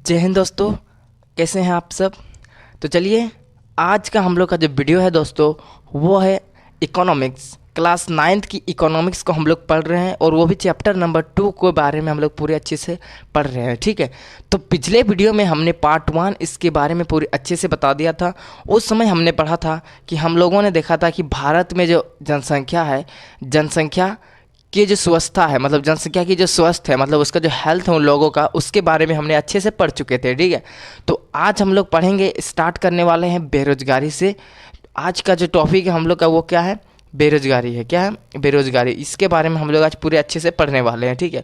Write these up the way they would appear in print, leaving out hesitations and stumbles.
जय हिंद दोस्तों। कैसे हैं आप सब। तो चलिए आज का हम लोग का जो वीडियो है दोस्तों वो है इकोनॉमिक्स। क्लास 9th की इकोनॉमिक्स को हम लोग पढ़ रहे हैं और वो भी चैप्टर नंबर 2 के बारे में हम लोग पूरे अच्छे से पढ़ रहे हैं। ठीक है, तो पिछले वीडियो में हमने पार्ट 1 इसके बारे में पूरे अच्छे से बता दिया था। उस समय हमने पढ़ा था कि हम लोगों ने देखा था कि भारत में जो जनसंख्या है, जनसंख्या की जो स्वस्थता है, मतलब जनसंख्या की जो स्वस्थ है, मतलब उसका जो हेल्थ है उन लोगों का, उसके बारे में हमने अच्छे से पढ़ चुके थे। ठीक है, तो आज हम लोग पढ़ेंगे, स्टार्ट करने वाले हैं बेरोजगारी से। आज का जो टॉपिक है हम लोग का वो क्या है, बेरोजगारी है। क्या है, बेरोजगारी। इसके बारे में हम लोग आज पूरे अच्छे से पढ़ने वाले हैं। ठीक है,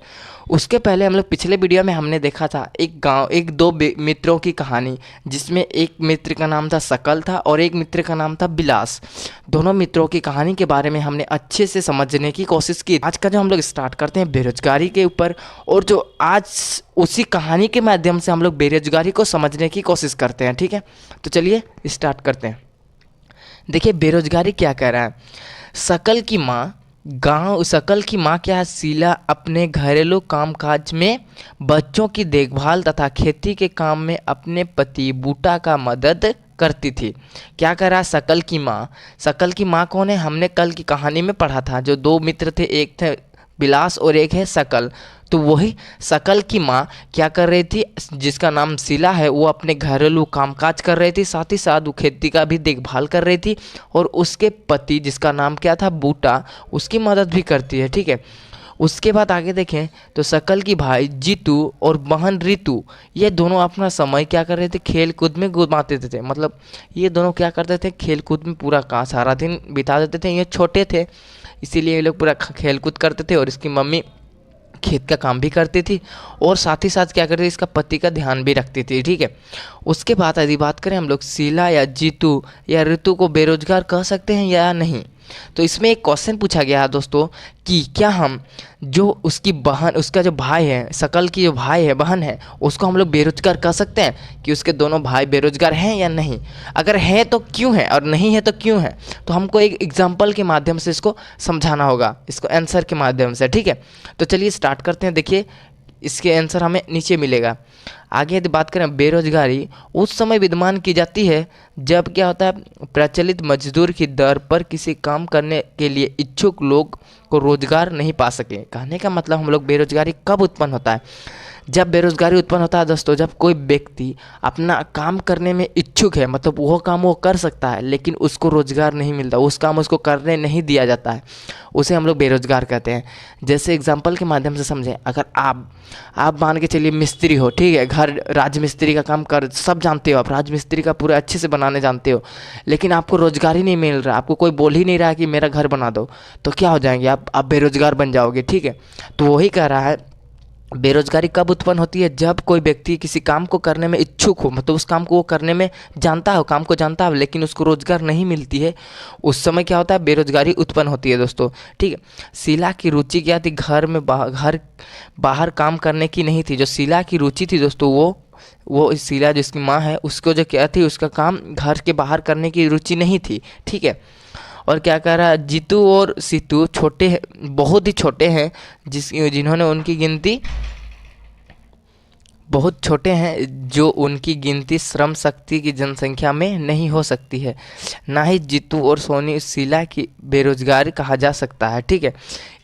उसके पहले हम लोग पिछले वीडियो में हमने देखा था एक दो मित्रों की कहानी, जिसमें एक मित्र का नाम था शकल था और एक मित्र का नाम था विलास। दोनों मित्रों की कहानी के बारे में हमने अच्छे से समझने की कोशिश की। आज का जो हम लोग स्टार्ट करते हैं बेरोजगारी के ऊपर, और जो आज उसी कहानी के माध्यम से हम लोग बेरोजगारी को समझने की कोशिश करते हैं। ठीक है, तो चलिए स्टार्ट करते हैं। देखिए बेरोजगारी क्या कह रहा है। शकल की माँ क्या है, शीला अपने घरेलू कामकाज में बच्चों की देखभाल तथा खेती के काम में अपने पति बूटा का मदद करती थी। क्या कह रहा है, शकल की माँ कौन है, हमने कल की कहानी में पढ़ा था। जो दो मित्र थे, एक थे विलास और एक है शकल, तो वही शकल की माँ क्या कर रही थी, जिसका नाम शीला है, वो अपने घरेलू कामकाज कर रही थी, साथ ही साथ वो खेती का भी देखभाल कर रही थी, और उसके पति जिसका नाम क्या था, बूटा, उसकी मदद भी करती है। ठीक है, उसके बाद आगे देखें तो शकल की भाई जीतू और बहन रितु, ये दोनों अपना समय क्या कर रहे थे, खेल कूद में गुमाते थे। मतलब ये दोनों क्या करते थे, खेल कूद में पूरा का सारा दिन बिता देते थे। ये छोटे थे इसीलिए ये लोग पूरा खेल कूद करते थे, और इसकी मम्मी खेत का काम भी करती थी और साथ ही साथ क्या करती थी, इसका पति का ध्यान भी रखती थी। ठीक है, उसके बाद यदि बात करें हम लोग शीला या जीतू या ऋतु को बेरोजगार कह सकते हैं या नहीं, तो इसमें एक क्वेश्चन पूछा गया है दोस्तों कि क्या हम जो उसकी बहन, उसका जो भाई है, शकल की जो भाई है, बहन है, उसको हम लोग बेरोजगार कह सकते हैं कि उसके दोनों भाई बेरोजगार हैं या नहीं। अगर है तो क्यों है, और नहीं है तो क्यों है। तो हमको एक एग्जाम्पल के माध्यम से इसको समझाना होगा, इसको आंसर के माध्यम से। ठीक है, तो चलिए स्टार्ट करते हैं। देखिए इसके आंसर हमें नीचे मिलेगा। आगे यदि बात करें, बेरोजगारी उस समय विद्यमान की जाती है जब क्या होता है, प्रचलित मजदूर की दर पर किसी काम करने के लिए इच्छुक लोग को रोजगार नहीं पा सके। कहने का मतलब हम लोग बेरोजगारी कब उत्पन्न होता है, जब बेरोजगारी उत्पन्न होता है दोस्तों, जब कोई व्यक्ति अपना काम करने में इच्छुक है, मतलब वो काम वो कर सकता है लेकिन उसको रोजगार नहीं मिलता, उस काम उसको करने नहीं दिया जाता है, उसे हम लोग बेरोजगार कहते हैं। जैसे एग्जांपल के माध्यम से समझें, अगर आप मान के चलिए मिस्त्री हो, ठीक है, घर राजमिस्त्री का काम कर, सब जानते हो आप, राजमिस्त्री का पूरा अच्छे से बनाने जानते हो, लेकिन आपको रोजगार ही नहीं मिल रहा, आपको कोई बोल ही नहीं रहा कि मेरा घर बना दो, तो क्या हो जाएंगे आप बेरोजगार बन जाओगे। ठीक है, तो वही कह रहा है बेरोजगारी कब उत्पन्न होती है, जब कोई व्यक्ति किसी काम को करने में इच्छुक हो, मतलब उस काम को वो करने में जानता हो, काम को जानता हो, लेकिन उसको रोजगार नहीं मिलती है, उस समय क्या होता है, बेरोजगारी उत्पन्न होती है दोस्तों। ठीक है, शीला की रुचि क्या थी, घर बाहर काम करने की नहीं थी। जो शीला की रुचि थी दोस्तों, वो शीला जिसकी माँ है, उसको जो क्या थी, उसका काम घर के बाहर करने की रुचि नहीं थी। ठीक है, और क्या कह रहा है, जीतू और सीतू छोटे हैं, बहुत ही छोटे हैं, जिन्होंने उनकी गिनती बहुत छोटे हैं, जो उनकी गिनती श्रम शक्ति की जनसंख्या में नहीं हो सकती है। ना ही जीतू और सोनी शीला की बेरोजगार कहा जा सकता है। ठीक है,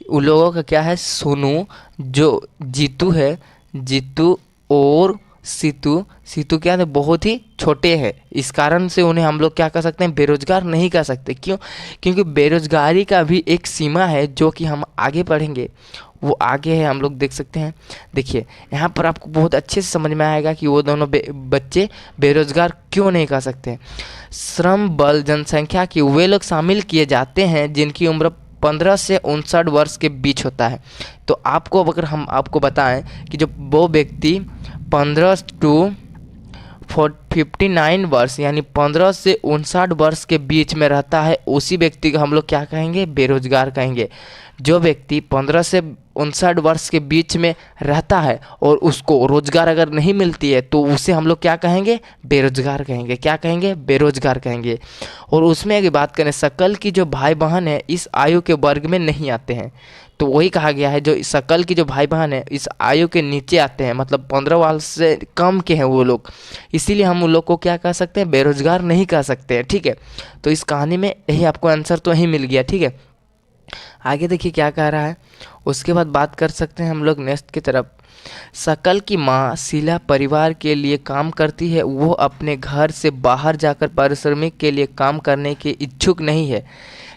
उन लोगों का क्या है, सोनू, जो जीतू है, जीतू और सीतू क्या है, बहुत ही छोटे हैं, इस कारण से उन्हें हम लोग क्या कर सकते हैं, बेरोजगार नहीं कर सकते। क्यों, क्योंकि बेरोजगारी का भी एक सीमा है जो कि हम आगे पढ़ेंगे, वो आगे है, हम लोग देख सकते हैं। देखिए यहाँ पर आपको बहुत अच्छे से समझ में आएगा कि वो दोनों बच्चे बेरोजगार क्यों नहीं कर सकते। श्रम बल जनसंख्या की वे लोग शामिल किए जाते हैं जिनकी उम्र 15 से 59 वर्ष के बीच होता है। तो आपको, अगर हम आपको बताएं कि जो वो व्यक्ति 15 टू 59 वर्ष यानी 15 से 59 वर्ष के बीच में रहता है, उसी व्यक्ति को हम लोग क्या कहेंगे, बेरोजगार कहेंगे। जो व्यक्ति 15 से 59 वर्ष के बीच में रहता है और उसको रोजगार अगर नहीं मिलती है, तो उसे हम लोग क्या कहेंगे, बेरोजगार कहेंगे। क्या कहेंगे, बेरोजगार कहेंगे। और उसमें अगर बात करें, शकल की जो भाई बहन है इस आयु के वर्ग में नहीं आते हैं। तो वही कहा गया है जो सकल की जो भाई बहन है इस आयु के नीचे आते हैं, मतलब 15 साल से कम के हैं वो लोग, इसीलिए हम उन लोग को क्या कह सकते हैं, बेरोजगार नहीं कह सकते हैं। ठीक है, तो इस कहानी में यही आपको आंसर तो यही मिल गया। ठीक है, आगे देखिए क्या कह रहा है। उसके बाद बात कर सकते हैं हम लोग नेक्स्ट की तरफ। सकल की माँ शीला परिवार के लिए काम करती है, वो अपने घर से बाहर जाकर पारिश्रमिक के लिए काम करने के इच्छुक नहीं है।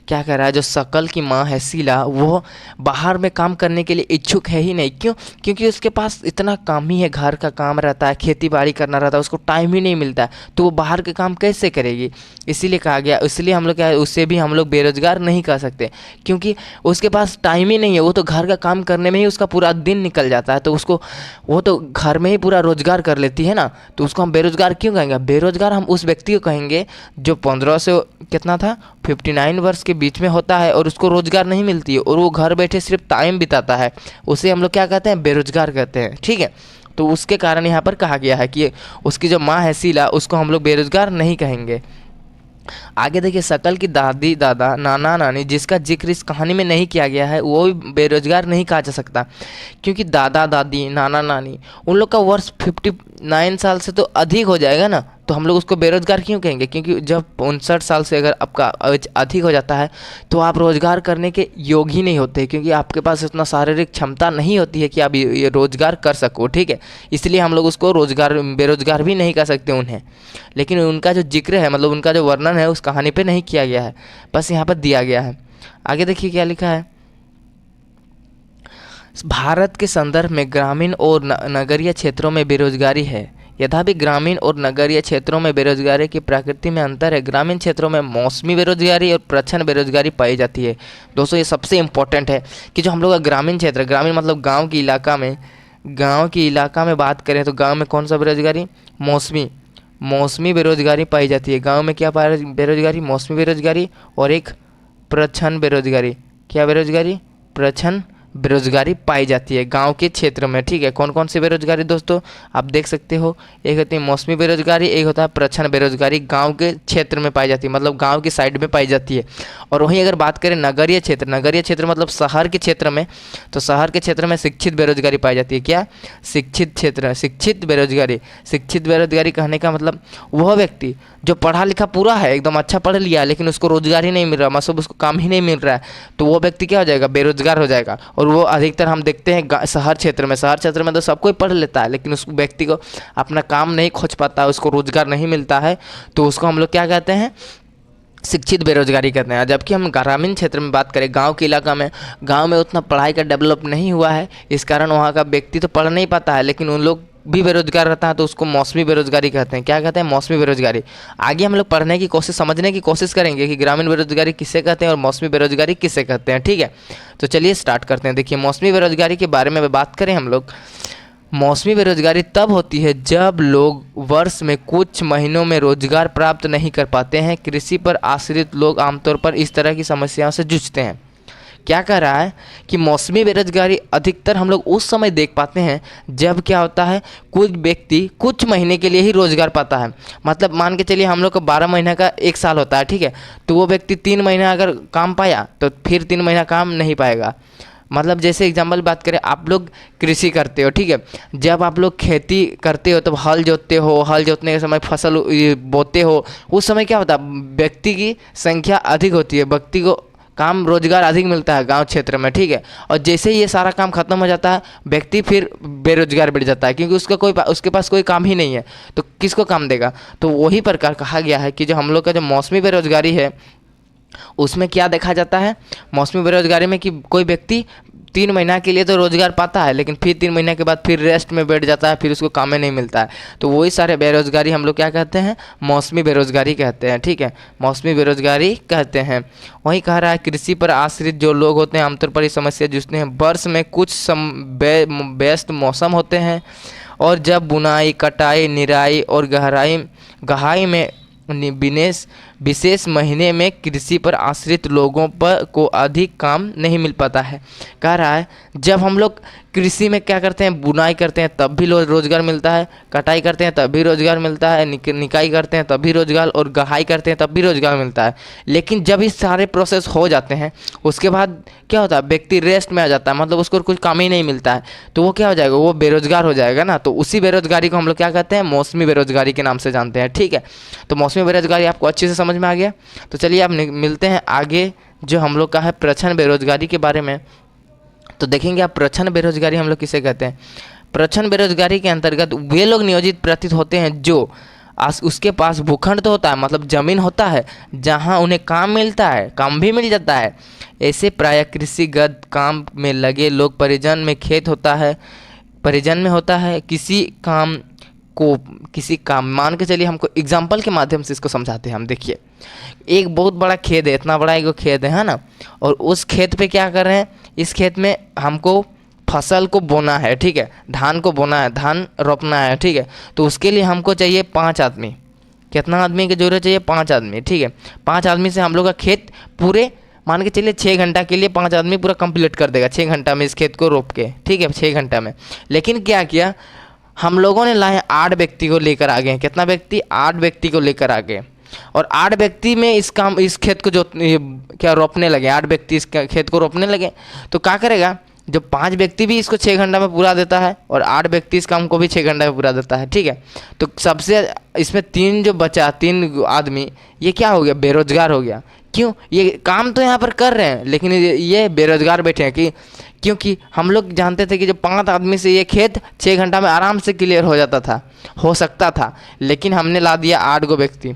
क्या कह रहा है, जो सकल की माँ है शीला, वो बाहर में काम करने के लिए इच्छुक है ही नहीं। क्यों? क्योंकि उसके पास इतना काम ही है, घर का काम रहता है, खेती बाड़ी करना रहता है, उसको टाइम ही नहीं मिलता है, तो वो बाहर के काम कैसे करेगी। इसीलिए कहा गया, इसलिए हम लोग क्या है, उससे भी हम लोग बेरोजगार नहीं कह सकते, क्योंकि उसके पास टाइम ही नहीं है। वो तो घर का काम करने में ही उसका पूरा दिन निकल जाता है, तो उसको वो तो घर में ही पूरा रोजगार कर लेती है ना, तो उसको हम बेरोजगार क्यों कहेंगे। बेरोजगार हम उस व्यक्ति को कहेंगे जो 15 से कितना था 59 वर्ष के बीच में होता है और उसको रोजगार नहीं मिलती है और वो घर बैठे सिर्फ टाइम बिताता है, उसे हम लोग क्या कहते हैं, बेरोजगार कहते हैं। ठीक है, तो उसके कारण यहाँ पर कहा गया है कि उसकी जो माँ है शीला, उसको हम लोग बेरोजगार नहीं कहेंगे। आगे देखिए, सकल की दादी दादा नाना नानी जिसका जिक्र इस कहानी में नहीं किया गया है, वो भी बेरोजगार नहीं कहा जा सकता, क्योंकि दादा दादी नाना नानी उन लोग का वर्ष 59 साल से तो अधिक हो जाएगा ना, तो हम लोग उसको बेरोजगार क्यों कहेंगे। क्योंकि जब 59 साल से अगर आपका एज अधिक हो जाता है तो आप रोजगार करने के योग्य ही नहीं होते, क्योंकि आपके पास उतना शारीरिक क्षमता नहीं होती है कि आप ये रोजगार कर सको। ठीक है, इसलिए हम लोग उसको रोजगार बेरोजगार भी नहीं कह सकते उन्हें, लेकिन उनका जो जिक्र है, मतलब उनका जो वर्णन है उस कहानी पे नहीं किया गया है, बस यहाँ पर दिया गया है। आगे देखिए क्या लिखा है। भारत के संदर्भ में ग्रामीण और नगरीय क्षेत्रों में बेरोजगारी है। यद्यपि ग्रामीण और नगरीय क्षेत्रों में बेरोजगारी की प्रकृति में अंतर है। ग्रामीण क्षेत्रों में मौसमी बेरोजगारी और प्रच्छन्न बेरोजगारी पाई जाती है। दोस्तों ये सबसे इम्पोर्टेंट है कि जो हम लोग का ग्रामीण क्षेत्र, ग्रामीण मतलब गाँव की इलाका में बात करें तो गाँव में कौन सा बेरोजगारी, मौसमी बेरोजगारी पाई जाती है। गाँव में क्या बेरोजगारी, मौसमी बेरोजगारी, और एक प्रच्छन्न बेरोजगारी। क्या बेरोजगारी, प्रच्छन्न बेरोजगारी पाई जाती है गांव के क्षेत्र में। ठीक है, कौन कौन सी बेरोजगारी दोस्तों आप देख सकते हो, एक होती है मौसमी बेरोजगारी, एक होता है प्रच्छन्न बेरोजगारी, गांव के क्षेत्र में पाई जाती है, मतलब गांव की साइड में पाई जाती है। और वहीं अगर बात करें नगरीय क्षेत्र मतलब शहर के क्षेत्र में, तो शहर के क्षेत्र में शिक्षित बेरोजगारी पाई जाती है। क्या, शिक्षित बेरोजगारी कहने का मतलब वह व्यक्ति जो पढ़ा लिखा पूरा है, एकदम अच्छा पढ़ लिया, लेकिन उसको रोजगार ही नहीं मिल रहा, मतलब उसको काम ही नहीं मिल रहा है, तो वो व्यक्ति क्या हो जाएगा, बेरोजगार हो जाएगा। और वो अधिकतर हम देखते हैं शहर क्षेत्र में तो सब कोई पढ़ लेता है, लेकिन उस व्यक्ति को अपना काम नहीं खोज पाता है, उसको रोजगार नहीं मिलता है, तो उसको हम लोग क्या कहते हैं, शिक्षित बेरोजगारी कहते हैं। जबकि हम ग्रामीण क्षेत्र में बात करें, गांव के इलाका में, गांव में उतना पढ़ाई का डेवलप नहीं हुआ है, इस कारण वहाँ का व्यक्ति तो पढ़ नहीं पाता है, लेकिन उन लोग भी बेरोजगार रहता है, तो उसको मौसमी बेरोजगारी कहते हैं। क्या कहते हैं, मौसमी बेरोजगारी। आगे हम लोग पढ़ने की कोशिश, समझने की कोशिश करेंगे कि ग्रामीण बेरोजगारी किसे कहते हैं और मौसमी बेरोजगारी किसे कहते हैं। ठीक है, तो चलिए स्टार्ट करते हैं। देखिए, मौसमी बेरोजगारी के बारे में बात करें हम लोग, मौसमी बेरोजगारी तब होती है जब लोग वर्ष में कुछ महीनों में रोजगार प्राप्त नहीं कर पाते हैं। कृषि पर आश्रित लोग आमतौर पर इस तरह की समस्याओं से जूझते हैं। क्या कह रहा है कि मौसमी बेरोजगारी अधिकतर हम लोग उस समय देख पाते हैं जब क्या होता है, कुछ व्यक्ति कुछ महीने के लिए ही रोजगार पाता है। मतलब मान के चलिए हम लोग का 12 महीने का एक साल होता है, ठीक है, तो वो व्यक्ति 3 महीना अगर काम पाया तो फिर 3 महीना काम नहीं पाएगा। मतलब जैसे एग्जाम्पल बात करें, आप लोग कृषि करते हो, ठीक है, जब आप लोग खेती करते हो तब हल जोतते हो, हल जोतने के समय फसल बोते हो, उस समय क्या होता है, व्यक्ति की संख्या अधिक होती है, व्यक्ति को काम रोजगार अधिक मिलता है गांव क्षेत्र में। ठीक है, और जैसे ही ये सारा काम खत्म हो जाता है, व्यक्ति फिर बेरोजगार बैठ जाता है, क्योंकि उसके पास कोई काम ही नहीं है, तो किसको काम देगा। तो वही प्रकार कहा गया है कि जो हम लोग का जो मौसमी बेरोजगारी है उसमें क्या देखा जाता है, मौसमी बेरोजगारी में कि कोई व्यक्ति 3 महीना के लिए तो रोजगार पाता है, लेकिन फिर 3 महीने के बाद फिर रेस्ट में बैठ जाता है, फिर उसको काम नहीं मिलता है। तो वही सारे बेरोजगारी हम लोग क्या कहते हैं, मौसमी बेरोजगारी कहते हैं। ठीक है, मौसमी बेरोजगारी कहते हैं। वही कह रहा है, कृषि पर आश्रित जो लोग होते हैं आमतौर पर इस समस्या जूझते हैं। वर्ष में कुछ व्यस्त मौसम होते हैं और जब बुनाई, कटाई, निराई और गहाई में विशेष महीने में कृषि पर आश्रित लोगों पर को अधिक काम नहीं मिल पाता है। कह रहा है जब हम लोग कृषि में क्या करते हैं, बुनाई करते हैं तब भी रोजगार मिलता है, कटाई करते हैं तब भी रोजगार मिलता है, निकाई करते हैं तब भी रोजगार, और गहाई करते हैं तब भी रोजगार मिलता है। लेकिन जब इस सारे प्रोसेस हो जाते हैं उसके बाद क्या होता है, व्यक्ति रेस्ट में आ जाता है, मतलब उसको कुछ काम ही नहीं मिलता है, तो वो क्या हो जाएगा, वो बेरोजगार हो जाएगा ना। तो उसी बेरोजगारी को हम लोग क्या कहते हैं, मौसमी बेरोजगारी के नाम से जानते हैं। ठीक है, तो मौसमी बेरोजगारी आपको अच्छे से समझ में आ गया। तो चलिए अब मिलते हैं आगे जो हम लोग का है प्रच्छन्न बेरोजगारी के बारे में। तो देखेंगे आप प्रच्छन्न बेरोजगारी हम लोग किसे कहते हैं। प्रच्छन्न बेरोजगारी के अंतर्गत वे लोग नियोजित प्रतीत होते हैं जो उसके पास भूखंड तो होता है, मतलब जमीन होता है, जहां उन्हें काम मिलता है, काम भी मिल जाता है। ऐसे प्रायः कृषिगत काम में लगे लोग परिजन में खेत होता है, परिजन में होता है किसी काम मान के चलिए, हमको एग्जाम्पल के माध्यम से इसको समझाते हैं हम। देखिए एक बहुत बड़ा खेत है, इतना बड़ा एक खेत है ना, और उस खेत पे क्या कर रहे हैं, इस खेत में हमको फसल को बोना है, ठीक है, धान को बोना है, धान रोपना है, ठीक है। तो उसके लिए हमको चाहिए 5 आदमी। कितना आदमी की जरूरत चाहिए, 5 आदमी, ठीक है। 5 आदमी से हम लोग का खेत पूरे मान के चलिए 6 घंटा के लिए 5 आदमी पूरा कंप्लीट कर देगा 6 घंटा में इस खेत को रोप के, ठीक है, 6 घंटा में। लेकिन क्या किया हम लोगों ने, लाए 8 व्यक्ति को लेकर आ गए। कितना व्यक्ति, 8 व्यक्ति को लेकर आ गए, और 8 व्यक्ति में इस खेत को जो क्या रोपने लगे, 8 व्यक्ति इस खेत को रोपने लगे। तो क्या करेगा, जो 5 व्यक्ति भी इसको 6 घंटा में पूरा देता है और 8 व्यक्ति इस काम को भी 6 घंटा में पूरा देता है, ठीक है। तो सबसे इसमें 3 जो बचा, 3 आदमी, ये क्या हो गया, बेरोजगार हो गया। क्यों, ये काम तो यहाँ पर कर रहे हैं लेकिन ये बेरोजगार बैठे हैं। क्योंकि हम लोग जानते थे कि जो 5 आदमी से ये खेत 6 घंटा में आराम से क्लियर हो जाता था, हो सकता था, लेकिन हमने ला दिया 8 गो व्यक्ति।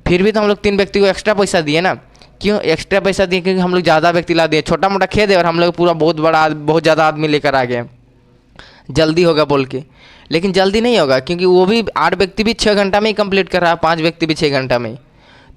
फिर भी तो हम लोग 3 व्यक्ति को एक्स्ट्रा पैसा दिए ना। क्यों एक्स्ट्रा पैसा दिए, क्योंकि हम लोग ज़्यादा व्यक्ति ला दिए। छोटा मोटा खेत है और हम लोग पूरा बहुत ज़्यादा आदमी लेकर आ गए, जल्दी होगा बोल के। लेकिन जल्दी नहीं होगा, क्योंकि वो भी 8 व्यक्ति भी 6 घंटा में ही कंप्लीट कर रहा है, 5 व्यक्ति भी 6 घंटा में ही।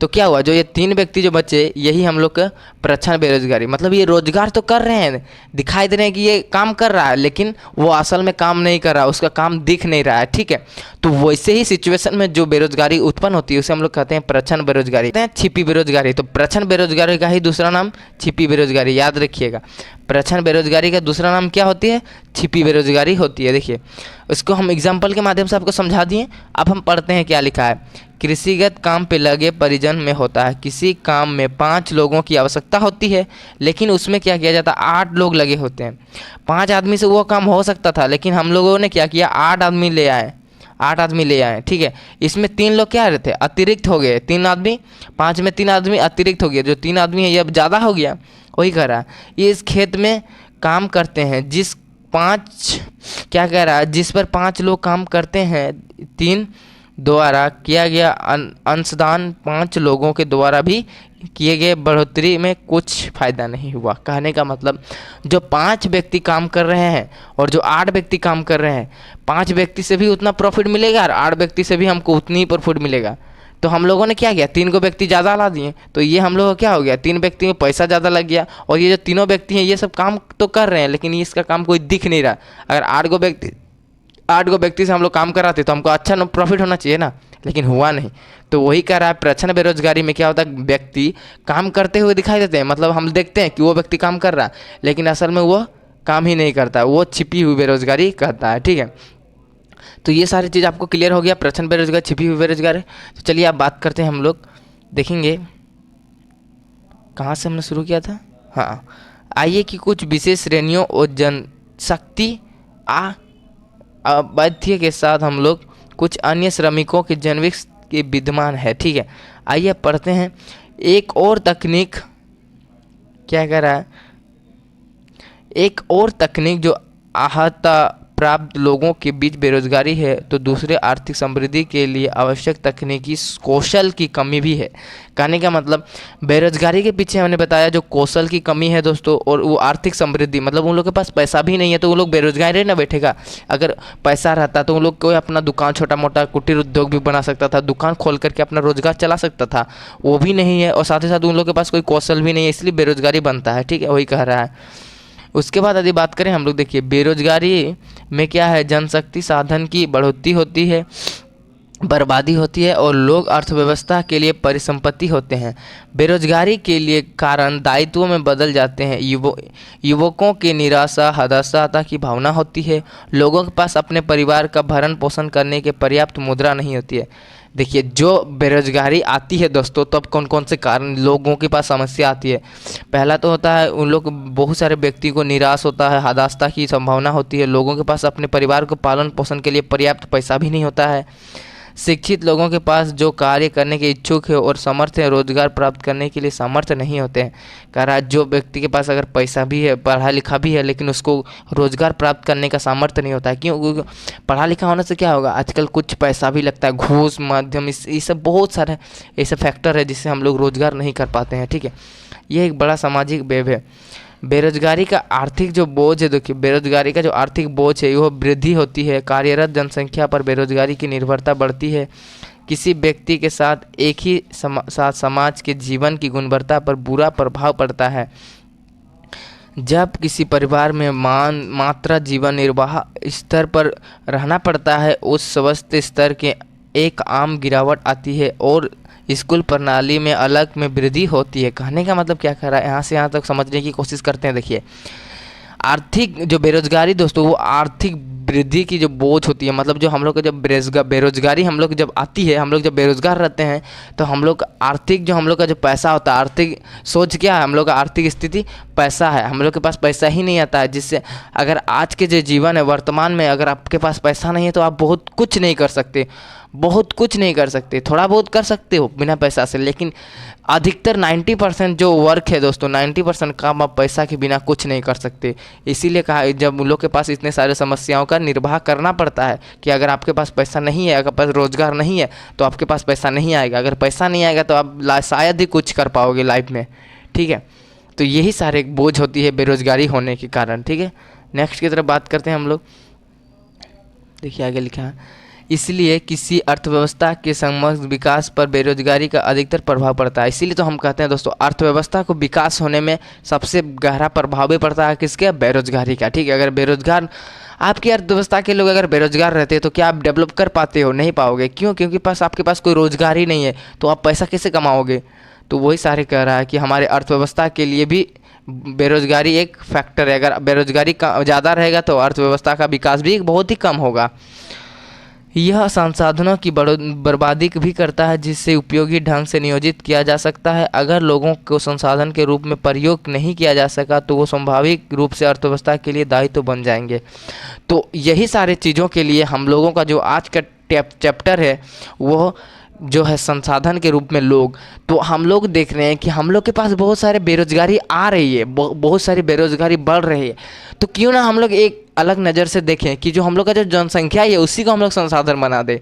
तो क्या हुआ, जो ये 3 व्यक्ति जो बचे, यही हम लोग का प्रच्छन्न बेरोजगारी, मतलब ये रोजगार तो कर रहे हैं, दिखाई दे रहे हैं कि ये काम कर रहा है, लेकिन वो असल में काम नहीं कर रहा है, उसका काम दिख नहीं रहा है, ठीक है। तो वैसे ही सिचुएशन में जो बेरोजगारी उत्पन्न होती है उसे हम लोग कहते हैं प्रच्छन्न बेरोजगारी, कहते हैं छिपी बेरोजगारी। तो प्रच्छन्न बेरोजगारी का ही दूसरा नाम छिपी बेरोजगारी, याद रखिएगा। प्रच्छन्न बेरोजगारी का दूसरा नाम क्या होती है, छिपी बेरोजगारी होती है। देखिए उसको हम एग्जाम्पल के माध्यम से आपको समझा दिए। अब हम पढ़ते हैं क्या लिखा है। कृषिगत काम पे लगे परिजन में होता है, किसी काम में 5 लोगों की आवश्यकता होती है, लेकिन उसमें क्या किया जाता है, 8 लोग लगे होते हैं। 5 आदमी से वो काम हो सकता था, लेकिन हम लोगों ने क्या किया, 8 आदमी ले आए, 8 आदमी ले आए, ठीक है। इसमें 3 लोग क्या रहते, अतिरिक्त हो गए, 3 आदमी, 5 में 3 आदमी अतिरिक्त हो गए। जो 3 आदमी है ये अब ज़्यादा हो गया, वही कह रहा है। ये इस खेत में काम करते हैं, क्या कह रहा है, जिस पर 5 लोग काम करते हैं, 3 द्वारा किया गया अंशदान 5 लोगों के द्वारा भी किए गए बढ़ोतरी में कुछ फायदा नहीं हुआ। कहने का मतलब जो 5 व्यक्ति काम कर रहे हैं और जो 8 व्यक्ति काम कर रहे हैं, 5 व्यक्ति से भी उतना प्रॉफिट मिलेगा और 8 व्यक्ति से भी हमको उतनी ही प्रॉफिट मिलेगा। तो हम लोगों ने क्या किया, 3 को व्यक्ति ज़्यादा ला दिए, तो ये हम लोगों को क्या हो गया, 3 व्यक्ति में पैसा ज़्यादा लग गया। और ये जो तीनों व्यक्ति हैं ये सब काम तो कर रहे हैं, लेकिन इसका काम कोई दिख नहीं रहा। अगर 8 गो व्यक्ति से हम लोग काम कराते तो हमको अच्छा प्रॉफिट होना चाहिए ना, लेकिन हुआ नहीं। तो वही कह रहा है, प्रच्छन्न बेरोजगारी में क्या होता है, व्यक्ति काम करते हुए दिखाई देते हैं, मतलब हम देखते हैं कि वो व्यक्ति काम कर रहा है, लेकिन असल में वो काम ही नहीं करता, वो छिपी हुई बेरोजगारी कहता है, ठीक है। तो ये सारी चीज़ आपको क्लियर हो गया, प्रच्छन्न बेरोजगारी, छिपी हुई बेरोजगारी। तो चलिए आप बात करते हैं, हम लोग देखेंगे कहाँ से हमने शुरू किया था। हाँ, आइए कि कुछ विशेष श्रेणियों और जनशक्ति अवैध के साथ हम लोग कुछ अन्य श्रमिकों के जनविक के विद्यमान है, ठीक है। आइए पढ़ते हैं। एक और तकनीक क्या कह रहा है, एक और तकनीक जो आहता प्राप्त लोगों के बीच बेरोजगारी है, तो दूसरे आर्थिक समृद्धि के लिए आवश्यक तकनीकी कौशल की कमी भी है। कहने का मतलब बेरोजगारी के पीछे हमने बताया जो कौशल की कमी है दोस्तों, और वो आर्थिक समृद्धि, मतलब उन लोगों के पास पैसा भी नहीं है तो वो लोग बेरोजगार ना बैठेगा। अगर पैसा रहता तो उन लोग कोई अपना दुकान, छोटा मोटा कुटीर उद्योग भी बना सकता था, दुकान खोल करके अपना रोजगार चला सकता था, वो भी नहीं है। और साथ ही साथ उन लोगों के पास कोई कौशल भी नहीं है, इसलिए बेरोजगारी बनता है, ठीक है, वही कह रहा है। उसके बाद यदि बात करें हम लोग, देखिए बेरोजगारी में क्या है, जनशक्ति साधन की बढ़ोतरी होती है, बर्बादी होती है और लोग अर्थव्यवस्था के लिए परिसंपत्ति होते हैं। बेरोजगारी के लिए कारण दायित्वों में बदल जाते हैं। युवकों की निराशा, हताशा की भावना होती है। लोगों के पास अपने परिवार का भरण पोषण करने के पर्याप्त मुद्रा नहीं होती है। देखिए, जो बेरोजगारी आती है दोस्तों, तो अब कौन कौन से कारण लोगों के पास समस्या आती है। पहला तो होता है उन लोग, बहुत सारे व्यक्ति को निराश होता है, हताशा की संभावना होती है। लोगों के पास अपने परिवार को पालन पोषण के लिए पर्याप्त पैसा भी नहीं होता है। शिक्षित लोगों के पास जो कार्य करने के इच्छुक है और समर्थ है, रोजगार प्राप्त करने के लिए सामर्थ्य नहीं होते हैं। कह रहा है जो व्यक्ति के पास अगर पैसा भी है, पढ़ा लिखा भी है, लेकिन उसको रोजगार प्राप्त करने का सामर्थ्य नहीं होता है। क्यों? क्योंकि पढ़ा लिखा होने से क्या होगा, आजकल कुछ पैसा भी लगता है, घूस माध्यम, ये सब बहुत सारे ऐसे फैक्टर है जिससे हम लोग रोजगार नहीं कर पाते हैं। ठीक है, ये एक बड़ा सामाजिक वेब है। बेरोजगारी का आर्थिक जो बोझ है, देखिए बेरोजगारी का जो आर्थिक बोझ है वह वृद्धि होती है। कार्यरत जनसंख्या पर बेरोजगारी की निर्भरता बढ़ती है। किसी व्यक्ति के साथ एक ही साथ समाज के जीवन की गुणवत्ता पर बुरा प्रभाव पड़ता है। जब किसी परिवार में मात्रा जीवन निर्वाह स्तर पर रहना पड़ता है, उस स्वस्थ स्तर के एक आम गिरावट आती है और स्कूल प्रणाली में अलग में वृद्धि होती है। कहने का मतलब क्या कह रहा है, यहाँ से यहाँ तक समझने की कोशिश करते हैं। देखिए, आर्थिक जो बेरोजगारी दोस्तों, वो आर्थिक वृद्धि की जो बोझ होती है, मतलब जो हम लोग का जब बेरोजगारी हम लोग जब आती है, हम लोग जब बेरोजगार रहते हैं, तो हम लोग आर्थिक जो हम लोग का जो पैसा होता है, आर्थिक सोच क्या है, हम लोग का आर्थिक स्थिति पैसा है। हम लोग के पास पैसा ही नहीं आता है, जिससे अगर आज के जो जीवन है वर्तमान में, अगर आपके पास पैसा नहीं है तो आप बहुत कुछ नहीं कर सकते, बहुत कुछ नहीं कर सकते। थोड़ा बहुत कर सकते हो बिना पैसा से, लेकिन अधिकतर 90% जो वर्क है दोस्तों, 90% काम आप पैसा के बिना कुछ नहीं कर सकते। इसीलिए कहा, जब उन लोग के पास इतने सारे समस्याओं का निर्वाह करना पड़ता है कि अगर आपके पास पैसा नहीं है, अगर पास रोजगार नहीं है, तो आपके पास पैसा नहीं आएगा। अगर पैसा नहीं आएगा तो आप शायद ही कुछ कर पाओगे लाइफ में। ठीक है, तो यही सारे बोझ होती है बेरोजगारी होने के कारण। ठीक है, नेक्स्ट की तरफ बात करते हैं हम लोग। देखिए आगे लिखा है, इसलिए किसी अर्थव्यवस्था के समग्र विकास पर बेरोजगारी का अधिकतर प्रभाव पड़ता है। इसीलिए तो हम कहते हैं दोस्तों, अर्थव्यवस्था को विकास होने में सबसे गहरा प्रभाव भी पड़ता है किसके, बेरोजगारी का। ठीक है, अगर बेरोजगार आपकी अर्थव्यवस्था के लोग अगर बेरोजगार रहते हैं तो क्या आप डेवलप कर पाते हो? नहीं पाओगे। क्यों? क्योंकि आपके पास कोई रोजगार ही नहीं है, तो आप पैसा कैसे कमाओगे? तो वही सारे कह रहा है कि हमारे अर्थव्यवस्था के लिए भी बेरोजगारी एक फैक्टर है। अगर बेरोजगारी ज़्यादा रहेगा तो अर्थव्यवस्था का विकास भी बहुत ही कम होगा। यह संसाधनों की बर्बादी भी करता है, जिससे उपयोगी ढंग से नियोजित किया जा सकता है। अगर लोगों को संसाधन के रूप में प्रयोग नहीं किया जा सका तो वो स्वाभाविक रूप से अर्थव्यवस्था के लिए दायित्व बन जाएंगे। तो यही सारे चीज़ों के लिए हम लोगों का जो आज का चैप्टर है वो जो है संसाधन के रूप में लोग। तो हम लोग देख रहे हैं कि हम लोग के पास बहुत सारे बेरोजगारी आ रही है, बहुत सारी बेरोजगारी बढ़ रही है। तो क्यों ना हम लोग एक अलग नज़र से देखें कि जो हम लोग का जो जनसंख्या है उसी को हम लोग संसाधन बना दे।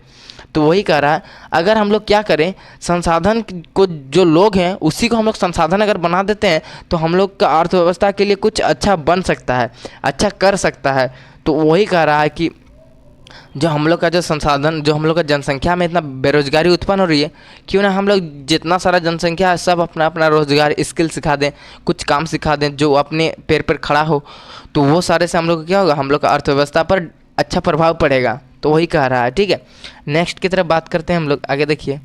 तो वही कह रहा है, अगर हम लोग क्या करें, संसाधन को जो लोग हैं उसी को हम लोग संसाधन अगर बना देते हैं तो हम लोग का अर्थव्यवस्था के लिए कुछ अच्छा बन सकता है, अच्छा कर सकता है। तो वही कह रहा है कि जो हम लोग का जो संसाधन, जो हम लोग का जनसंख्या में इतना बेरोजगारी उत्पन्न हो रही है, क्यों ना हम लोग जितना सारा जनसंख्या है सब अपना अपना रोजगार स्किल सिखा दें, कुछ काम सिखा दें जो अपने पैर पर खड़ा हो। तो वो सारे से हम लोग का क्या होगा, हम लोग का अर्थव्यवस्था पर अच्छा प्रभाव पड़ेगा। तो वही कह रहा है। ठीक है, नेक्स्ट की तरफ बात करते हैं हम लोग। आगे देखिए,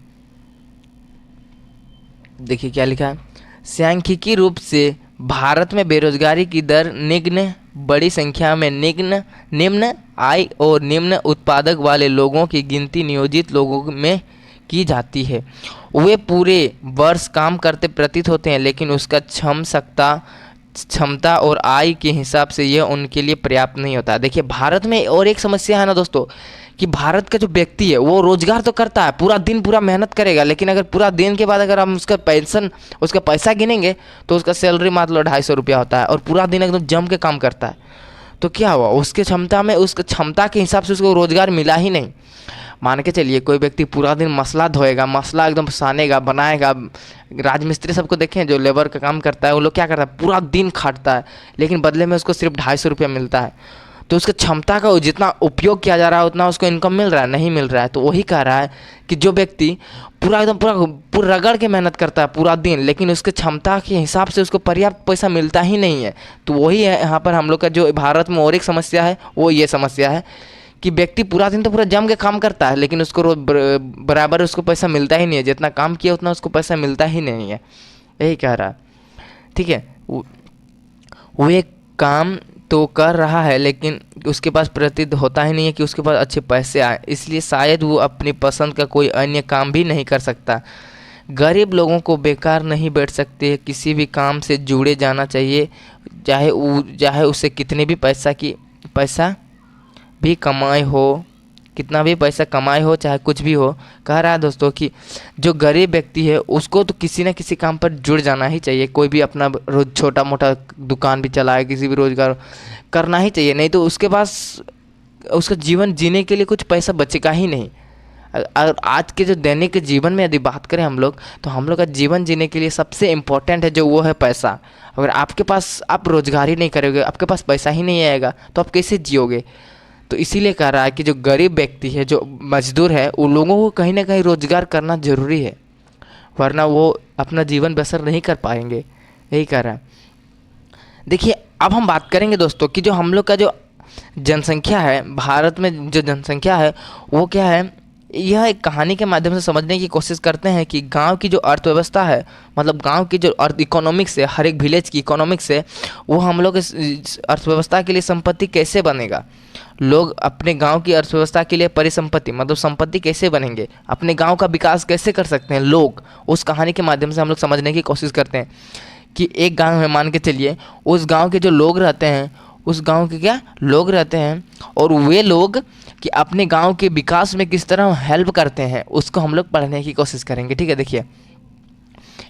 देखिए क्या लिखा है, सांख्यिकी रूप से भारत में बेरोजगारी की दर बड़ी संख्या में निम्न आय और निम्न उत्पादक वाले लोगों की गिनती नियोजित लोगों में की जाती है। वे पूरे वर्ष काम करते प्रतीत होते हैं, लेकिन उसका क्षमता और आय के हिसाब से यह उनके लिए पर्याप्त नहीं होता। देखिए, भारत में और एक समस्या है ना दोस्तों, कि भारत का जो व्यक्ति है वो रोजगार तो करता है, पूरा दिन पूरा मेहनत करेगा, लेकिन अगर पूरा दिन के बाद अगर हम उसका पैसा गिनेंगे तो उसका सैलरी मान लो 250 रुपया होता है, और पूरा दिन एकदम जम के काम करता है। तो क्या हुआ, उसके क्षमता के हिसाब से उसको रोजगार मिला ही नहीं। मान के चलिए कोई व्यक्ति पूरा दिन मसला धोएगा, मसला एकदम सानेगा, बनाएगा। राजमिस्त्री सबको देखें जो लेबर का काम करता है, वो लोग क्या करता है, पूरा दिन खाटता है, लेकिन बदले में उसको सिर्फ 250 रुपया मिलता है। तो उसका क्षमता का जितना उपयोग किया जा रहा है उतना उसको इनकम मिल रहा है, नहीं मिल रहा है। तो वही कह रहा है कि जो व्यक्ति पूरा रगड़ के मेहनत करता है पूरा दिन, लेकिन उसके क्षमता के हिसाब से उसको पर्याप्त पैसा मिलता ही नहीं है। तो वही है यहाँ पर हम लोग का जो भारत में और एक समस्या है, वो ये समस्या है कि व्यक्ति पूरा दिन तो पूरा जम के काम करता है, लेकिन उसको रोज बराबर उसको पैसा मिलता ही नहीं है, जितना काम किया उतना उसको पैसा मिलता ही नहीं है, यही कह रहा है। ठीक है, वो एक काम तो कर रहा है लेकिन उसके पास प्रतीत होता ही नहीं है कि उसके पास अच्छे पैसे आए, इसलिए शायद वो अपनी पसंद का कोई अन्य काम भी नहीं कर सकता। गरीब लोगों को बेकार नहीं बैठ सकते, किसी भी काम से जुड़े जाना चाहिए, चाहे उससे कितने भी पैसा भी कमाए हो, कितना भी पैसा कमाए हो, चाहे कुछ भी हो। कह रहा है दोस्तों कि जो गरीब व्यक्ति है उसको तो किसी न किसी काम पर जुड़ जाना ही चाहिए, कोई भी अपना रोज छोटा मोटा दुकान भी चलाए, किसी भी रोजगार करना ही चाहिए, नहीं तो उसके पास उसका जीवन जीने के लिए कुछ पैसा बचेगा ही नहीं। अगर आज के जो दैनिक जीवन में यदि बात करें हम लोग, तो हम लोग का जीवन जीने के लिए सबसे इम्पोर्टेंट है जो वो है पैसा। अगर आपके पास आप रोजगार ही नहीं करोगे, आपके पास पैसा ही नहीं आएगा, तो आप कैसे जियोगे। तो इसीलिए कह रहा है कि जो गरीब व्यक्ति है, जो मजदूर है, उन लोगों को कहीं ना कहीं रोजगार करना ज़रूरी है, वरना वो अपना जीवन बसर नहीं कर पाएंगे, यही कह रहा है। देखिए अब हम बात करेंगे दोस्तों कि जो हम लोग का जो जनसंख्या है, भारत में जो जनसंख्या है वो क्या है। यह एक कहानी के माध्यम से समझने की कोशिश करते हैं कि गांव की जो अर्थव्यवस्था है, मतलब गांव की जो इकोनॉमिक्स है, हर एक विलेज की इकोनॉमिक्स है, वो हम लोग इस अर्थव्यवस्था के लिए संपत्ति कैसे बनेगा। लोग अपने गांव की अर्थव्यवस्था के लिए परिसंपत्ति मतलब संपत्ति कैसे बनेंगे, अपने गांव का विकास कैसे कर सकते हैं लोग, उस कहानी के माध्यम से हम लोग समझने की कोशिश करते हैं कि एक गांव में मान के चलिए उस गांव के जो लोग रहते हैं, उस गांव के क्या लोग रहते हैं, और वे लोग कि अपने गांव के विकास में किस तरह हेल्प करते हैं, उसको हम लोग पढ़ने की कोशिश करेंगे। ठीक है, देखिए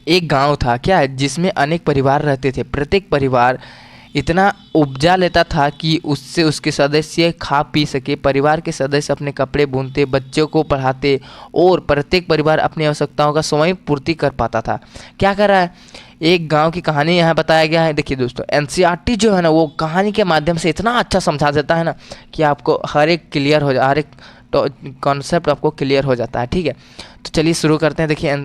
एक गांव था क्या है जिसमें अनेक परिवार रहते थे। प्रत्येक परिवार इतना उपजा लेता था कि उससे उसके सदस्य खा पी सके। परिवार के सदस्य अपने कपड़े बुनते, बच्चों को पढ़ाते और प्रत्येक परिवार अपनी आवश्यकताओं का स्वयं पूर्ति कर पाता था। क्या कर रहा है, एक गांव की कहानी यहाँ बताया गया है। देखिए दोस्तों, एनसीईआरटी जो है ना, वो कहानी के माध्यम से इतना अच्छा समझा देता है ना कि आपको हर एक क्लियर हो जा, हर एक कॉन्सेप्ट आपको क्लियर हो जाता है। ठीक है, तो चलिए शुरू करते हैं। देखिए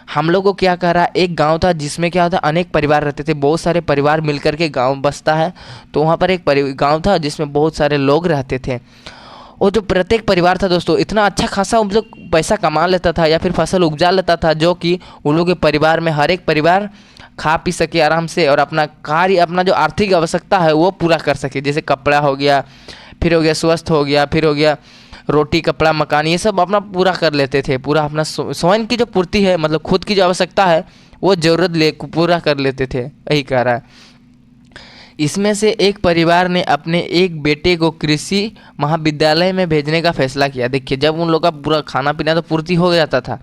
हम लोग को क्या कह रहा है, एक गांव था जिसमें क्या होता है अनेक परिवार रहते थे, बहुत सारे परिवार मिलकर के गांव बसता है। तो वहाँ पर एक गांव था जिसमें बहुत सारे लोग रहते थे, और जो प्रत्येक परिवार था दोस्तों इतना अच्छा खासा उन लोग पैसा कमा लेता था या फिर फसल उपजा लेता था, जो कि उन लोगों के परिवार में हर एक परिवार खा पी सके आराम से और अपना कार्य, अपना जो आर्थिक आवश्यकता है वो पूरा कर सके। जैसे कपड़ा हो गया, फिर हो गया स्वस्थ हो गया, फिर हो गया रोटी कपड़ा मकान, ये सब अपना पूरा कर लेते थे। पूरा अपना स्वयं की जो पूर्ति है, मतलब खुद की जो आवश्यकता है वो ज़रूरत पूरा कर लेते थे, यही कह रहा है। इसमें से एक परिवार ने अपने एक बेटे को कृषि महाविद्यालय में भेजने का फैसला किया। देखिए जब उन लोग का पूरा खाना पीना तो पूर्ति हो जाता था,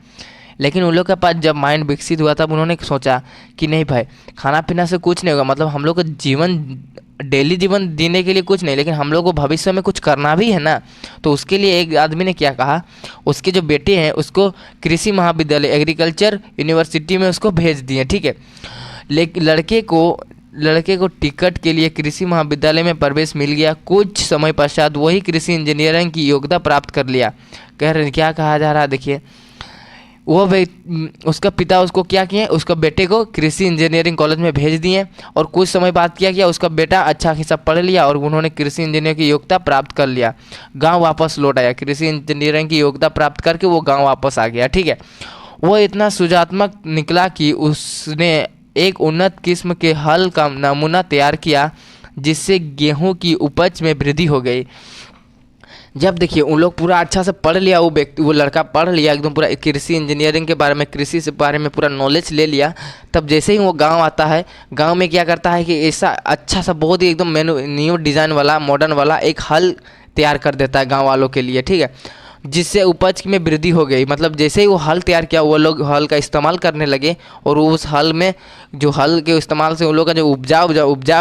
लेकिन उन लोग के पास जब माइंड विकसित हुआ तब उन्होंने सोचा कि नहीं भाई, खाना पीना से कुछ नहीं होगा, मतलब हम लोग का जीवन डेली जीवन जीने के लिए कुछ नहीं, लेकिन हम लोग को भविष्य में कुछ करना भी है ना। तो उसके लिए एक आदमी ने क्या कहा, उसके जो बेटे हैं उसको कृषि महाविद्यालय एग्रीकल्चर यूनिवर्सिटी में उसको भेज दिए। ठीक है, लेकिन लड़के को टिकट के लिए कृषि महाविद्यालय में प्रवेश मिल गया। कुछ समय पश्चात वही कृषि इंजीनियरिंग की योग्यता प्राप्त कर लिया। कह रहे क्या कहा जा रहा है, देखिए वो उसका पिता उसको क्या किए, उसका बेटे को कृषि इंजीनियरिंग कॉलेज में भेज दिए, और कुछ समय बाद क्या किया, उसका बेटा अच्छा खासा पढ़ लिया और उन्होंने कृषि इंजीनियर की योग्यता प्राप्त कर लिया। गांव वापस लौट आया, कृषि इंजीनियरिंग की योग्यता प्राप्त करके वो गांव वापस आ गया। ठीक है, वो इतना सुजात्मक निकला कि उसने एक उन्नत किस्म के हल का नमूना तैयार किया, जिससे गेहूं की उपज में वृद्धि हो गई। जब देखिए उन लोग पूरा अच्छा से पढ़ लिया, वो लड़का पढ़ लिया एकदम पूरा कृषि इंजीनियरिंग के बारे में, कृषि से बारे में पूरा नॉलेज ले लिया। तब जैसे ही वो गांव आता है, गांव में क्या करता है कि ऐसा अच्छा सा बहुत ही एकदम न्यू डिज़ाइन वाला मॉडर्न वाला एक हल तैयार कर देता है गाँव वालों के लिए। ठीक है, जिससे उपज में वृद्धि हो गई। मतलब जैसे ही वो हल तैयार किया, वो लोग हल का इस्तेमाल करने लगे, और उस हल में जो हल के इस्तेमाल से उन लोग का जो उपजाऊ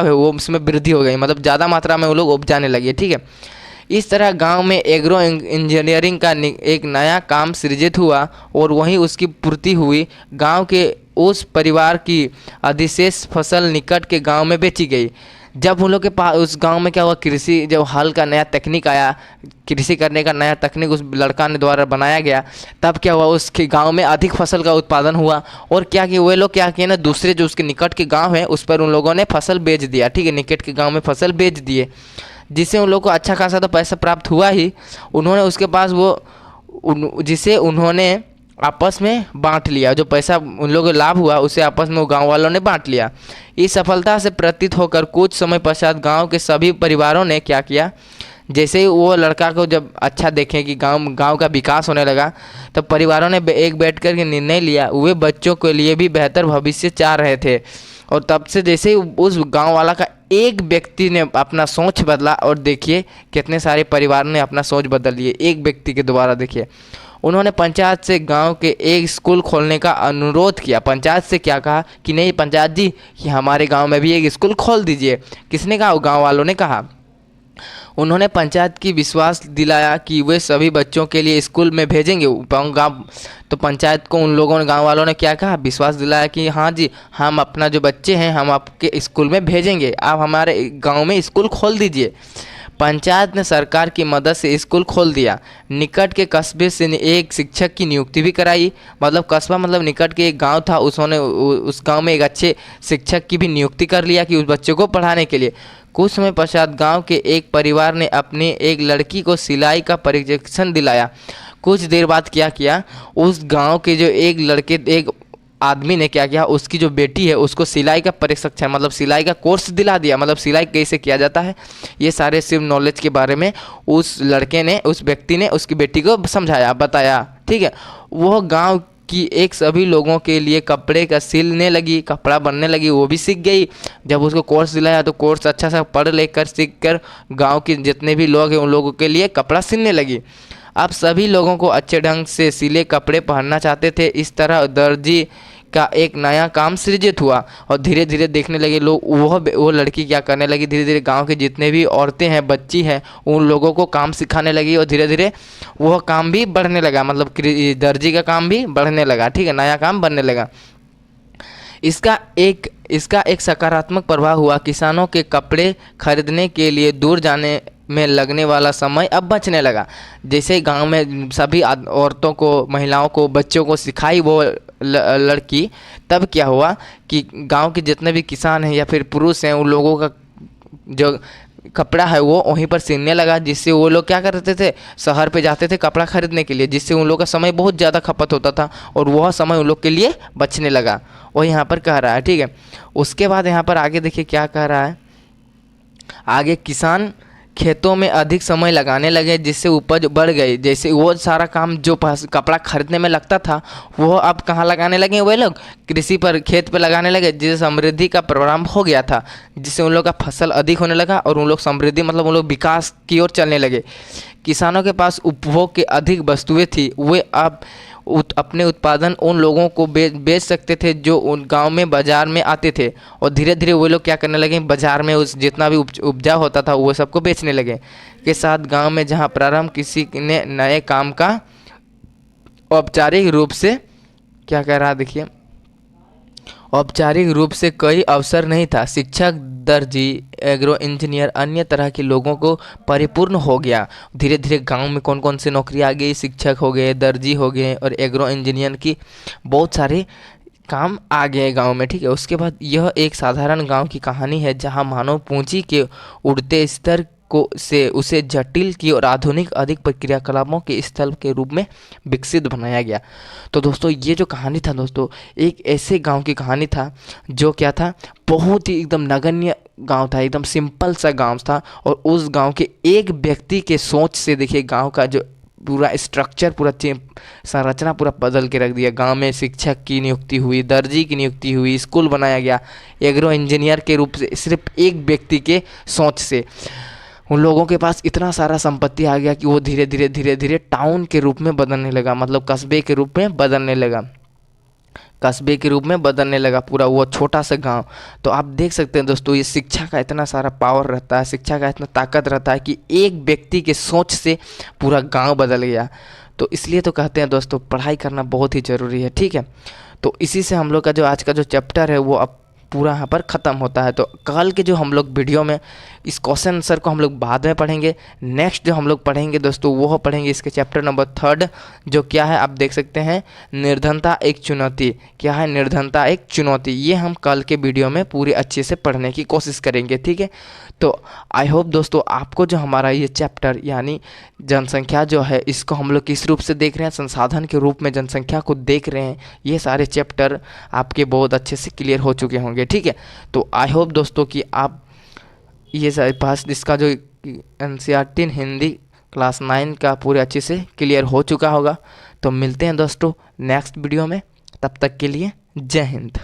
है वो उसमें वृद्धि हो गई, मतलब ज़्यादा मात्रा में वो लोग उपजाने लगे। ठीक है, इस तरह गांव में एग्रो इंजीनियरिंग का एक नया काम सृजित हुआ और वहीं उसकी पूर्ति हुई। गांव के उस परिवार की अधिशेष फसल निकट के गांव में बेची गई। जब उन लोग के पास उस गांव में क्या हुआ, कृषि जब हल का नया तकनीक आया, कृषि करने का नया तकनीक उस लड़का ने द्वारा बनाया गया, तब क्या हुआ, उसके गांव में अधिक फसल का उत्पादन हुआ। और क्या कि वे लोग क्या किए ना, दूसरे जो उसके निकट के गांव है उस पर उन लोगों ने फसल बेच दिया। ठीक है, निकट के गांव में फसल बेच दिए। जिससे उन लोगों को अच्छा खासा तो पैसा प्राप्त हुआ ही। उन्होंने उसके पास वो जिसे उन्होंने आपस में बांट लिया, जो पैसा उन लोगों को लाभ हुआ उसे आपस में वो गांव वालों ने बांट लिया। इस सफलता से प्रतीत होकर कुछ समय पश्चात गांव के सभी परिवारों ने क्या किया, जैसे ही वो लड़का को जब अच्छा देखें कि गांव का विकास होने लगा, तब परिवारों ने एक बैठ कर के निर्णय लिया। वे बच्चों के लिए भी बेहतर भविष्य चाह रहे थे, और तब से जैसे ही उस गांव वाला का एक व्यक्ति ने अपना सोच बदला, और देखिए कितने सारे परिवार ने अपना सोच बदल लिए एक व्यक्ति के द्वारा। देखिए उन्होंने पंचायत से गांव के एक स्कूल खोलने का अनुरोध किया। पंचायत से क्या कहा कि नहीं पंचायत जी कि हमारे गांव में भी एक स्कूल खोल दीजिए। किसने कहा? गांव वालों ने कहा। उन्होंने पंचायत की विश्वास दिलाया कि वे सभी बच्चों के लिए स्कूल में भेजेंगे गाँव। तो पंचायत को उन लोगों ने, गांव वालों ने क्या कहा? विश्वास दिलाया कि हाँ जी, हम अपना जो बच्चे हैं हम आपके स्कूल में भेजेंगे, आप हमारे गांव में स्कूल खोल दीजिए। पंचायत ने सरकार की मदद से स्कूल खोल दिया। निकट के कस्बे से एक शिक्षक की नियुक्ति भी कराई। मतलब कस्बा मतलब निकट के एक गांव था, उसने उस गांव में एक अच्छे शिक्षक की भी नियुक्ति कर लिया कि उस बच्चे को पढ़ाने के लिए। कुछ समय पश्चात गांव के एक परिवार ने अपनी एक लड़की को सिलाई का प्रशिक्षण दिलाया। कुछ देर बाद क्या किया, उस गांव के जो एक आदमी ने क्या किया, उसकी जो बेटी है उसको सिलाई का प्रशिक्षण मतलब सिलाई का कोर्स दिला दिया। मतलब सिलाई कैसे किया जाता है ये सारे सिर्फ नॉलेज के बारे में उस लड़के ने, उस व्यक्ति ने उसकी बेटी को समझाया, बताया। ठीक है, वह गांव कि एक सभी लोगों के लिए कपड़े का सिलने लगी, कपड़ा बनने लगी, वो भी सीख गई। जब उसको कोर्स दिलाया तो कोर्स अच्छा सा पढ़ लेकर सीख कर गाँव के जितने भी लोग हैं उन लोगों के लिए कपड़ा सिलने लगी। अब सभी लोगों को अच्छे ढंग से सिले कपड़े पहनना चाहते थे। इस तरह दर्जी का एक नया काम सृजित हुआ, और धीरे धीरे देखने लगे लोग, वो लड़की क्या करने लगी, धीरे धीरे गांव के जितने भी औरतें हैं, बच्ची हैं, उन लोगों को काम सिखाने लगी, और धीरे धीरे वह काम भी बढ़ने लगा। मतलब दर्जी का काम भी बढ़ने लगा। ठीक है, नया काम बनने लगा। इसका एक सकारात्मक प्रभाव हुआ। किसानों के कपड़े खरीदने के लिए दूर जाने में लगने वाला समय अब बचने लगा। जैसे गांव में सभी औरतों को, महिलाओं को, बच्चों को सिखाई वो लड़की, तब क्या हुआ कि गांव के जितने भी किसान हैं या फिर पुरुष हैं, उन लोगों का जो कपड़ा है वो वहीं पर सिलने लगा। जिससे वो लोग क्या करते थे, शहर पे जाते थे कपड़ा खरीदने के लिए, जिससे उन लोग का समय बहुत ज़्यादा खपत होता था, और वह समय उन लोग के लिए बचने लगा। वो यहाँ पर कह रहा है। ठीक है, उसके बाद यहाँ पर आगे देखिए क्या कह रहा है। आगे किसान खेतों में अधिक समय लगाने लगे, जिससे उपज बढ़ गई। जैसे वो सारा काम जो कपड़ा खरीदने में लगता था वो अब कहाँ लगाने लगे, वे लोग कृषि पर, खेत पर लगाने लगे, जिससे समृद्धि का प्रारंभ हो गया था, जिससे उन लोग का फसल अधिक होने लगा, और उन लोग समृद्धि मतलब उन लोग विकास की ओर चलने लगे। किसानों के पास उपभोग की अधिक वस्तुएं थी। वे अब अपने उत्पादन उन लोगों को बेच सकते थे जो उन गांव में बाजार में आते थे, और धीरे धीरे वो लोग क्या करने लगे, बाजार में उस जितना भी उपजा होता था वो सबको बेचने लगे। के साथ गांव में जहां प्रारंभ किसी ने नए काम का औपचारिक रूप से क्या कह रहा, देखिए औपचारिक रूप से कोई अवसर नहीं था। शिक्षक, दर्जी, एग्रो इंजीनियर, अन्य तरह के लोगों को परिपूर्ण हो गया। धीरे धीरे गांव में कौन कौन सी नौकरी आ गई, शिक्षक हो गए, दर्जी हो गए, और एग्रो इंजीनियर की बहुत सारे काम आ गए गांव में। ठीक है, उसके बाद यह एक साधारण गांव की कहानी है जहां मानव पूंजी के उड़ते स्तर को से उसे जटिल की और आधुनिक अधिक क्रियाकलापों के स्थल के रूप में विकसित बनाया गया। तो दोस्तों ये जो कहानी था दोस्तों, एक ऐसे गांव की कहानी था जो क्या था, बहुत ही एकदम नगण्य गांव था, एकदम सिंपल सा गांव था, और उस गांव के एक व्यक्ति के सोच से देखिए गांव का जो पूरा स्ट्रक्चर, पूरा संरचना पूरा बदल के रख दिया। गांव में शिक्षक की नियुक्ति हुई, दर्जी की नियुक्ति हुई, स्कूल बनाया गया, एग्रो इंजीनियर के रूप से, सिर्फ एक व्यक्ति के सोच से उन लोगों के पास इतना सारा संपत्ति आ गया कि वो धीरे धीरे धीरे धीरे टाउन के रूप में बदलने लगा, मतलब कस्बे के रूप में बदलने लगा, कस्बे के रूप में बदलने लगा पूरा वो छोटा सा गांव। तो आप देख सकते हैं दोस्तों, ये शिक्षा का इतना सारा पावर रहता है, शिक्षा का इतना ताकत रहता है कि एक व्यक्ति के सोच से पूरा गांव बदल गया। तो इसलिए तो कहते हैं दोस्तों, पढ़ाई करना बहुत ही ज़रूरी है। ठीक है, तो इसी से हम लोग का जो आज का जो चैप्टर है वो अब पूरा यहाँ पर ख़त्म होता है। तो कल के जो हम लोग वीडियो में इस क्वेश्चन आंसर को हम लोग बाद में पढ़ेंगे। नेक्स्ट जो हम लोग पढ़ेंगे दोस्तों वो पढ़ेंगे इसके चैप्टर नंबर 3, जो क्या है आप देख सकते हैं, निर्धनता एक चुनौती। क्या है? निर्धनता एक चुनौती। ये हम कल के वीडियो में पूरी अच्छे से पढ़ने की कोशिश करेंगे, ठीक है। तो आई होप दोस्तों आपको जो हमारा ये चैप्टर यानी जनसंख्या जो है इसको हम लोग किस रूप से देख रहे हैं, संसाधन के रूप में जनसंख्या को देख रहे हैं, ये सारे चैप्टर आपके बहुत अच्छे से क्लियर हो चुके होंगे, ठीक है। तो आई होप दोस्तों कि आप ये सारे पास इसका जो NCERT हिंदी क्लास 9 का पूरे अच्छे से क्लियर हो चुका होगा। तो मिलते हैं दोस्तों नेक्स्ट वीडियो में, तब तक के लिए जय हिंद।